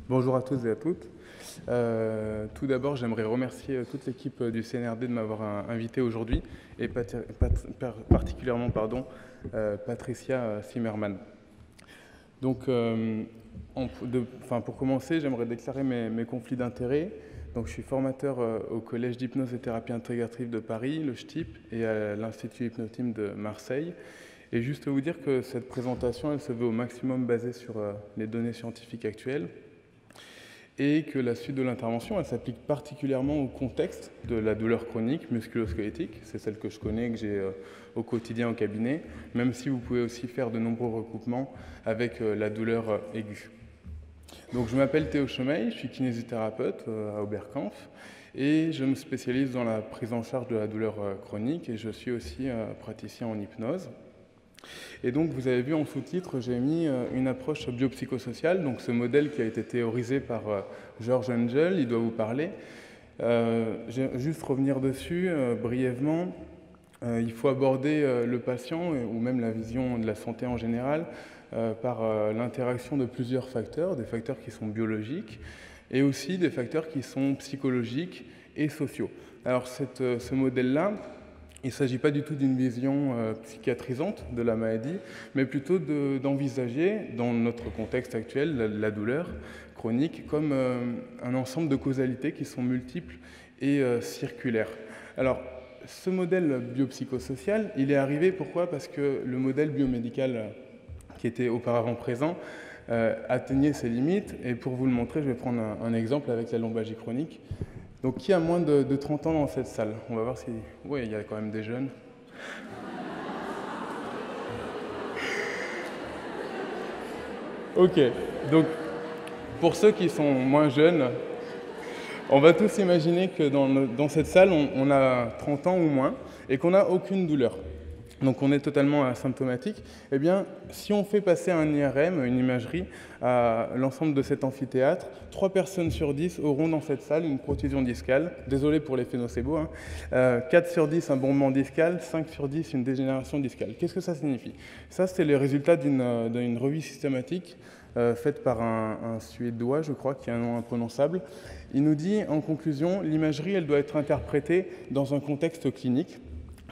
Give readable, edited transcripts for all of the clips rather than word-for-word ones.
Bonjour à tous et à toutes. Tout d'abord, j'aimerais remercier toute l'équipe du CNRD de m'avoir invité aujourd'hui et particulièrement Patricia Zimmermann. Donc, pour commencer, j'aimerais déclarer mes conflits d'intérêts. Donc, je suis formateur au Collège d'hypnose et thérapie intégrative de Paris, le CHTIP, et à l'Institut Hypnotim de Marseille. Et juste vous dire que cette présentation, elle se veut au maximum basée sur les données scientifiques actuelles et que la suite de l'intervention, elle s'applique particulièrement au contexte de la douleur chronique musculo-squelettique. C'est celle que je connais, que j'ai au quotidien au cabinet, même si vous pouvez aussi faire de nombreux recoupements avec la douleur aiguë. Donc, je m'appelle Théo Chomey, je suis kinésithérapeute à Oberkampf et je me spécialise dans la prise en charge de la douleur chronique et je suis aussi praticien en hypnose. Et donc, vous avez vu en sous-titre, j'ai mis une approche biopsychosociale, donc ce modèle qui a été théorisé par George Engel, il doit vous parler. Je vais juste revenir dessus brièvement. Il faut aborder le patient, ou même la vision de la santé en général, par l'interaction de plusieurs facteurs, des facteurs qui sont biologiques, et aussi des facteurs qui sont psychologiques et sociaux. Alors, ce modèle-là, il ne s'agit pas du tout d'une vision psychiatrisante de la maladie, mais plutôt d'envisager, dans notre contexte actuel, la douleur chronique comme un ensemble de causalités qui sont multiples et circulaires. Alors, ce modèle biopsychosocial, il est arrivé, pourquoi? Parce que le modèle biomédical qui était auparavant présent atteignait ses limites, et pour vous le montrer, je vais prendre un exemple avec la lombalgie chronique. Donc, qui a moins de 30 ans dans cette salle? On va voir si... Oui, il y a quand même des jeunes. Ok, donc pour ceux qui sont moins jeunes, on va tous imaginer que dans cette salle, on a 30 ans ou moins et qu'on n'a aucune douleur. Donc on est totalement asymptomatique. Eh bien, si on fait passer un IRM, une imagerie, à l'ensemble de cet amphithéâtre, 3 personnes sur 10 auront dans cette salle une protusion discale. Désolé pour l'effet nocebo. 4 sur 10 un bombement discal, 5 sur 10 une dégénération discale. Qu'est-ce que ça signifie? Ça, c'est le résultat d'une revue systématique faite par un Suédois, je crois, qui a un nom imprononçable. Il nous dit, en conclusion, l'imagerie, elle doit être interprétée dans un contexte clinique.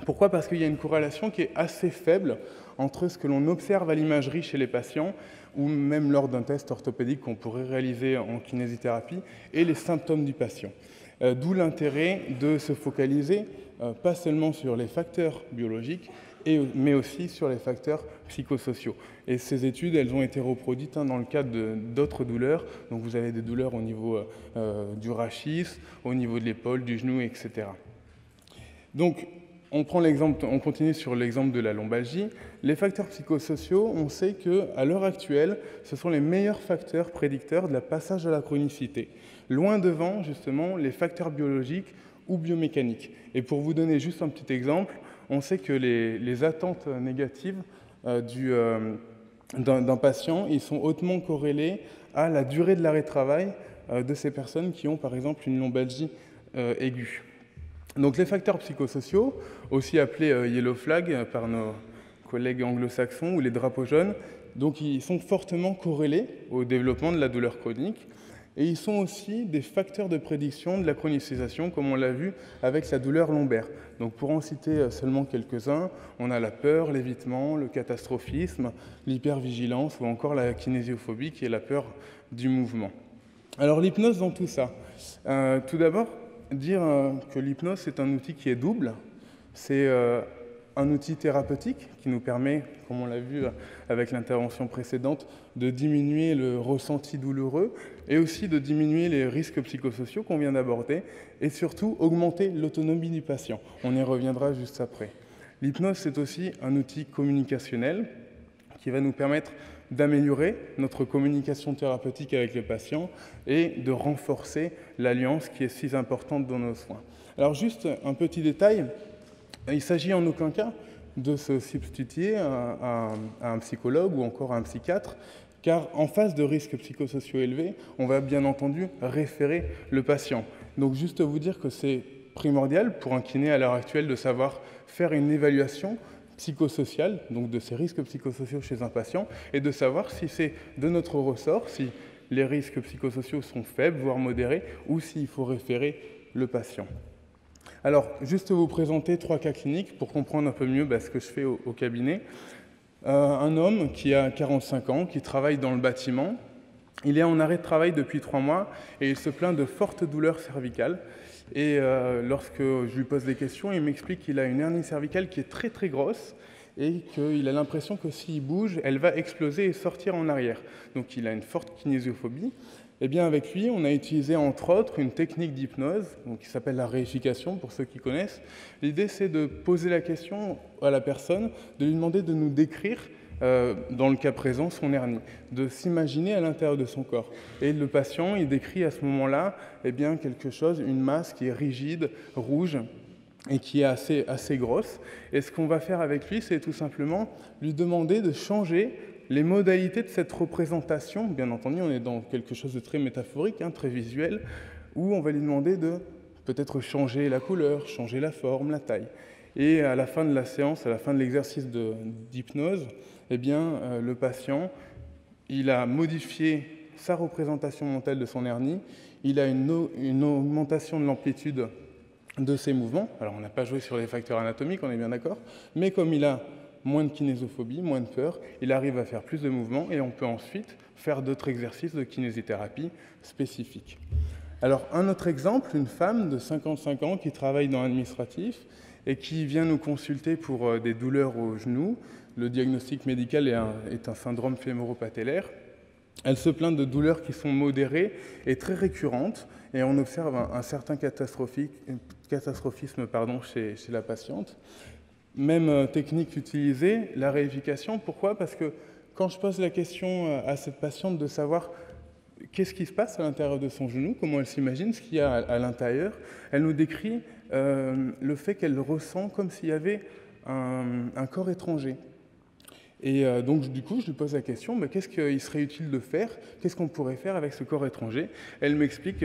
Pourquoi? Parce qu'il y a une corrélation qui est assez faible entre ce que l'on observe à l'imagerie chez les patients, ou même lors d'un test orthopédique qu'on pourrait réaliser en kinésithérapie, et les symptômes du patient. D'où l'intérêt de se focaliser pas seulement sur les facteurs biologiques, mais aussi sur les facteurs psychosociaux. Et ces études, elles ont été reproduites dans le cadre d'autres douleurs. Donc vous avez des douleurs au niveau du rachis, au niveau de l'épaule, du genou, etc. Donc, on continue sur l'exemple de la lombalgie. Les facteurs psychosociaux, on sait qu'à l'heure actuelle, ce sont les meilleurs facteurs prédicteurs de la passage à la chronicité, loin devant justement les facteurs biologiques ou biomécaniques. Et pour vous donner juste un petit exemple, on sait que les attentes négatives d'un patient, ils sont hautement corrélés à la durée de l'arrêt de travail de ces personnes qui ont par exemple une lombalgie aiguë. Donc les facteurs psychosociaux, aussi appelés yellow flag par nos collègues anglo-saxons, ou les drapeaux jaunes, donc ils sont fortement corrélés au développement de la douleur chronique, et ils sont aussi des facteurs de prédiction de la chronicisation, comme on l'a vu avec la douleur lombaire. Donc pour en citer seulement quelques-uns, on a la peur, l'évitement, le catastrophisme, l'hypervigilance ou encore la kinésiophobie, qui est la peur du mouvement. Alors l'hypnose dans tout ça. Tout d'abord, dire que l'hypnose, c'est un outil qui est double. C'est un outil thérapeutique qui nous permet, comme on l'a vu avec l'intervention précédente, de diminuer le ressenti douloureux et aussi de diminuer les risques psychosociaux qu'on vient d'aborder et surtout augmenter l'autonomie du patient. On y reviendra juste après. L'hypnose, c'est aussi un outil communicationnel qui va nous permettre d'améliorer notre communication thérapeutique avec le patient et de renforcer l'alliance qui est si importante dans nos soins. Alors juste un petit détail, il s'agit en aucun cas de se substituer à un psychologue ou encore à un psychiatre, car en face de risques psychosociaux élevés, on va bien entendu référer le patient. Donc juste vous dire que c'est primordial pour un kiné à l'heure actuelle de savoir faire une évaluation psychosociale, donc de ces risques psychosociaux chez un patient, et de savoir si c'est de notre ressort, si les risques psychosociaux sont faibles, voire modérés, ou s'il faut référer le patient. Alors, juste vous présenter 3 cas cliniques pour comprendre un peu mieux ce que je fais au cabinet. Un homme qui a 45 ans, qui travaille dans le bâtiment. Il est en arrêt de travail depuis 3 mois et il se plaint de fortes douleurs cervicales. Et lorsque je lui pose des questions, il m'explique qu'il a une hernie cervicale qui est très très grosse et qu'il a l'impression que s'il bouge, elle va exploser et sortir en arrière. Donc il a une forte kinésiophobie. Eh bien avec lui, on a utilisé entre autres une technique d'hypnose qui s'appelle la réification pour ceux qui connaissent. L'idée c'est de poser la question à la personne, de lui demander de nous décrire dans le cas présent, son hernie, de s'imaginer à l'intérieur de son corps. Et le patient, il décrit à ce moment-là quelque chose, une masse qui est rigide, rouge, et qui est assez grosse. Et ce qu'on va faire avec lui, c'est tout simplement lui demander de changer les modalités de cette représentation. Bien entendu, on est dans quelque chose de très métaphorique, très visuel, où on va lui demander de peut-être changer la couleur, changer la forme, la taille. Et à la fin de la séance, à la fin de l'exercice d'hypnose, le patient, il a modifié sa représentation mentale de son hernie, il a une augmentation de l'amplitude de ses mouvements. Alors on n'a pas joué sur les facteurs anatomiques, on est bien d'accord, mais comme il a moins de kinésophobie, moins de peur, il arrive à faire plus de mouvements et on peut ensuite faire d'autres exercices de kinésithérapie spécifiques. Alors un autre exemple, une femme de 55 ans qui travaille dans l'administratif et qui vient nous consulter pour des douleurs au genou. Le diagnostic médical est un syndrome fémoro-patellaire. Elle se plaint de douleurs qui sont modérées et très récurrentes et on observe un certain catastrophisme chez la patiente. Même technique utilisée, la réification. Pourquoi ? Parce que quand je pose la question à cette patiente de savoir qu'est-ce qui se passe à l'intérieur de son genou, comment elle s'imagine, ce qu'il y a à l'intérieur, elle nous décrit le fait qu'elle ressent comme s'il y avait un corps étranger. Et donc du coup, je lui pose la question, qu'est-ce qu'il serait utile de faire ? Qu'est-ce qu'on pourrait faire avec ce corps étranger ? Elle m'explique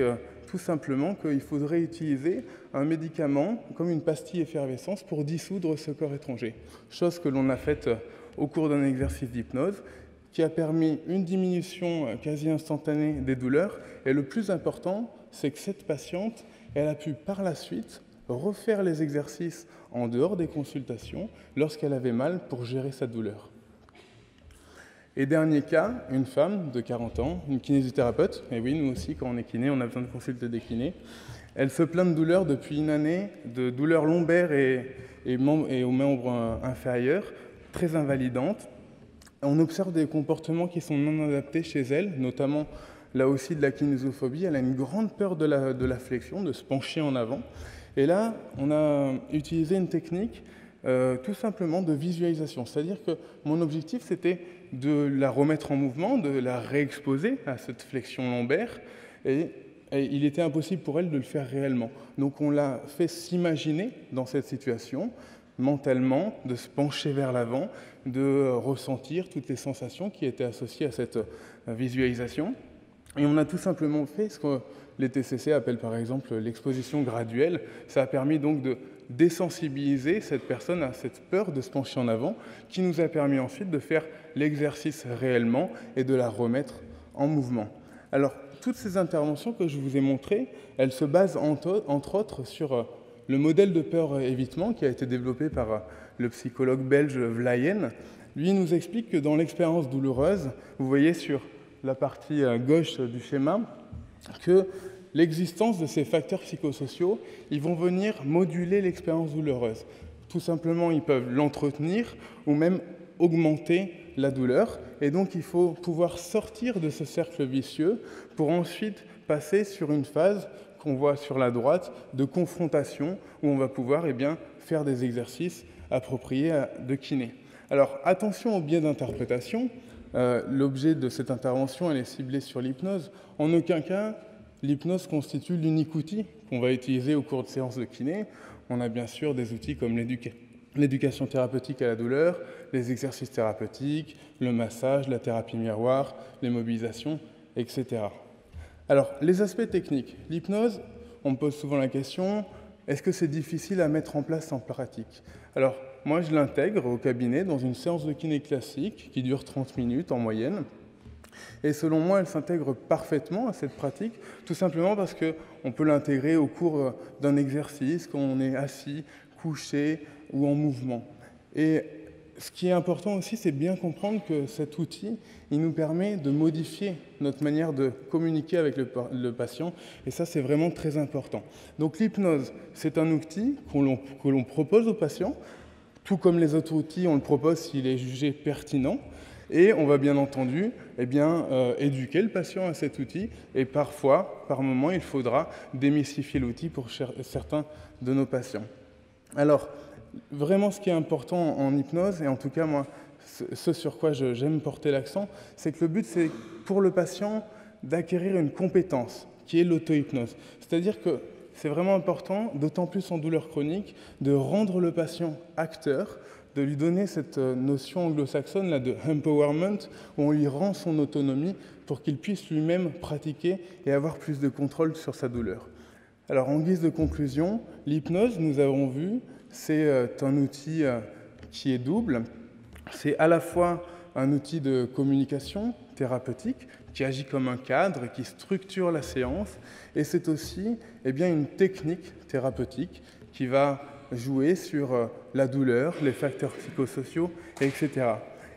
tout simplement qu'il faudrait utiliser un médicament comme une pastille effervescence pour dissoudre ce corps étranger. Chose que l'on a faite au cours d'un exercice d'hypnose qui a permis une diminution quasi instantanée des douleurs. Et le plus important, c'est que cette patiente, elle a pu par la suite refaire les exercices en dehors des consultations lorsqu'elle avait mal pour gérer sa douleur. Et dernier cas, une femme de 40 ans, une kinésithérapeute. Et oui, nous aussi, quand on est kiné, on a besoin de consulter des kinés. Elle se plaint de douleurs depuis une année, de douleurs lombaires et aux membres inférieurs, très invalidantes. On observe des comportements qui sont non adaptés chez elle, notamment là aussi de la kinésophobie. Elle a une grande peur de la flexion, de se pencher en avant. Et là, on a utilisé une technique tout simplement de visualisation. C'est-à-dire que mon objectif, c'était de la remettre en mouvement, de la réexposer à cette flexion lombaire. Et il était impossible pour elle de le faire réellement. Donc on l'a fait s'imaginer dans cette situation, mentalement, de se pencher vers l'avant, de ressentir toutes les sensations qui étaient associées à cette visualisation. Et on a tout simplement fait ce que les TCC appellent par exemple l'exposition graduelle. Ça a permis donc de désensibiliser cette personne à cette peur de se pencher en avant, qui nous a permis ensuite de faire l'exercice réellement et de la remettre en mouvement. Alors, toutes ces interventions que je vous ai montrées, elles se basent entre autres sur le modèle de peur-évitement qui a été développé par le psychologue belge Vlayen. Lui nous explique que dans l'expérience douloureuse, vous voyez sur la partie gauche du schéma, que l'existence de ces facteurs psychosociaux, ils vont venir moduler l'expérience douloureuse. Tout simplement, ils peuvent l'entretenir ou même augmenter la douleur. Et donc, il faut pouvoir sortir de ce cercle vicieux pour ensuite passer sur une phase qu'on voit sur la droite de confrontation où on va pouvoir faire des exercices appropriés de kiné. Alors, attention au biais d'interprétation. L'objet de cette intervention, elle est ciblée sur l'hypnose. En aucun cas, l'hypnose constitue l'unique outil qu'on va utiliser au cours de séances de kiné. On a bien sûr des outils comme l'éducation thérapeutique à la douleur, les exercices thérapeutiques, le massage, la thérapie miroir, les mobilisations, etc. Alors, les aspects techniques. L'hypnose, on me pose souvent la question, est-ce que c'est difficile à mettre en place en pratique ? Alors, moi, je l'intègre au cabinet dans une séance de kiné classique qui dure 30 minutes en moyenne. Et selon moi, elle s'intègre parfaitement à cette pratique, tout simplement parce qu'on peut l'intégrer au cours d'un exercice, quand on est assis, couché ou en mouvement. Et ce qui est important aussi, c'est bien comprendre que cet outil, il nous permet de modifier notre manière de communiquer avec le patient, et ça, c'est vraiment très important. Donc l'hypnose, c'est un outil que l'on propose aux patients, tout comme les autres outils, on le propose s'il est jugé pertinent, et on va bien entendu éduquer le patient à cet outil, et parfois, par moment, il faudra démystifier l'outil pour certains de nos patients. Alors, vraiment, ce qui est important en hypnose, et en tout cas, moi, ce sur quoi j'aime porter l'accent, c'est que le but, c'est pour le patient d'acquérir une compétence, qui est l'auto-hypnose. C'est-à-dire que c'est vraiment important, d'autant plus en douleur chronique, de rendre le patient acteur, de lui donner cette notion anglo-saxonne là, de empowerment, où on lui rend son autonomie pour qu'il puisse lui-même pratiquer et avoir plus de contrôle sur sa douleur. Alors, en guise de conclusion, l'hypnose, nous avons vu, c'est un outil qui est double. C'est à la fois un outil de communication thérapeutique qui agit comme un cadre, qui structure la séance, et c'est aussi une technique thérapeutique qui va jouer sur la douleur, les facteurs psychosociaux, etc.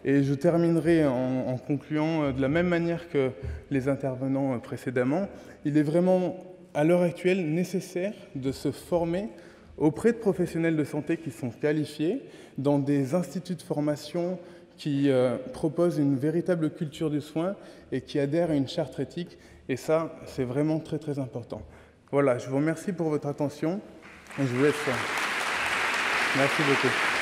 Et je terminerai en concluant de la même manière que les intervenants précédemment. Il est vraiment, à l'heure actuelle, nécessaire de se former auprès de professionnels de santé qui sont qualifiés, dans des instituts de formation qui proposent une véritable culture du soin et qui adhèrent à une charte éthique. Et ça, c'est vraiment très très important. Voilà, je vous remercie pour votre attention et je vous laisse. Merci beaucoup.